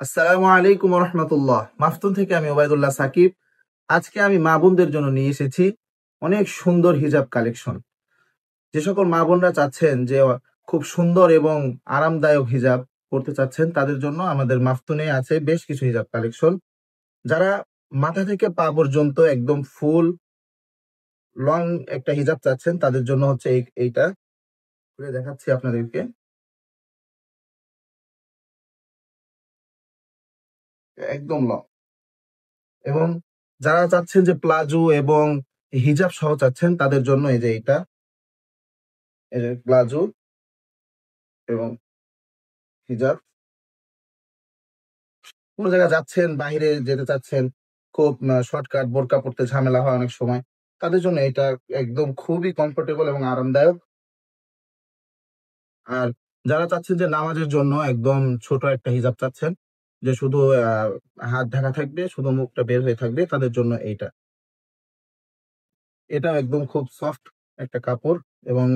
আসসালামু আলাইকুম রহমতুল্লাহ। মাফতুন থেকে আমি ওবায়দুল্লাহ সাকিব। আজকে আমি মা বোনদের জন্য নিয়ে এসেছি অনেক সুন্দর হিজাব কালেকশন। যে সকল মা বোনরা চাচ্ছেন যে খুব সুন্দর এবং আরামদায়ক হিজাব পরতে চাচ্ছেন, তাদের জন্য আমাদের মাফতুনে আছে বেশ কিছু হিজাব কালেকশন। যারা মাথা থেকে পা পর্যন্ত একদম ফুল লং একটা হিজাব চাচ্ছেন, তাদের জন্য হচ্ছে এইটা খুলে দেখাচ্ছি আপনাদেরকে। একদম লং। এবং যারা চাচ্ছেন যে প্লাজো এবং হিজাব সহ চাচ্ছেন, তাদের জন্য এই যে এইটা, এই যে প্লাজো এবং হিজাব। কোনো জায়গায় যাচ্ছেন, বাইরে যেতে চাচ্ছেন, খুব শর্টকাট বোরকা পড়তে ঝামেলা হয় অনেক সময়, তাদের জন্য এটা একদম খুবই কমফোর্টেবল এবং আরামদায়ক। আর যারা চাচ্ছেন যে নামাজের জন্য একদম ছোট একটা হিজাব চাচ্ছেন, যে শুধু হাত ঢাকা থাকবে, শুধু মুখটা বের হয়ে থাকবে, তাদের জন্য এইটা। এটা একদম খুব সফট একটা কাপড়, এবং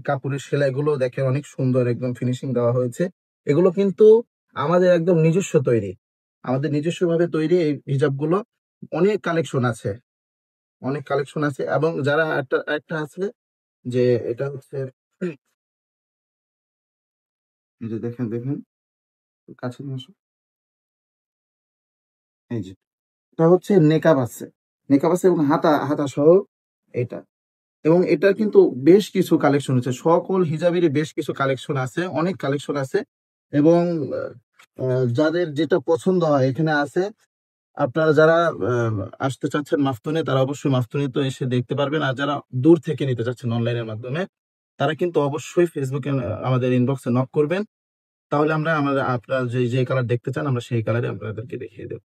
কাপড়ের সেলাইগুলো দেখেন অনেক সুন্দর, একদম ফিনিশিং দেওয়া হয়েছে। এগুলো কিন্তু আমাদের একদম নিজস্ব তৈরি, আমাদের নিজস্ব ভাবে তৈরি এই হিজাবগুলো। অনেক কালেকশন আছে, অনেক কালেকশন আছে। এবং যারা একটা একটা আছে যে এটা হচ্ছে, এই যে দেখেন দেখেন, কাছে নিয়ে আসো। এই যে এটা হচ্ছে নেকাব আছে, নেকাব আছে এবং হাতা হাতা সহ এটা। এবং এটার কিন্তু বেশ কিছু কালেকশন আছে, সকল হিজাবেরই বেশ কিছু কালেকশন আছে, অনেক কালেকশন আছে। এবং যাদের যেটা পছন্দ হয় এখানে আছে। আপনারা যারা আসতে চাচ্ছেন মাফতুনে, তারা অবশ্যই মাফতুনে তো এসে দেখতে পারবেন। আর যারা দূর থেকে নিতে চাচ্ছেন অনলাইনের মাধ্যমে, তারা কিন্তু অবশ্যই ফেসবুকে আমাদের ইনবক্সে নক করবেন। তাহলে আমরা আপনারা যে যে কালার দেখতে চান, আমরা সেই কালারে আপনাদেরকে দেখিয়ে দেবো।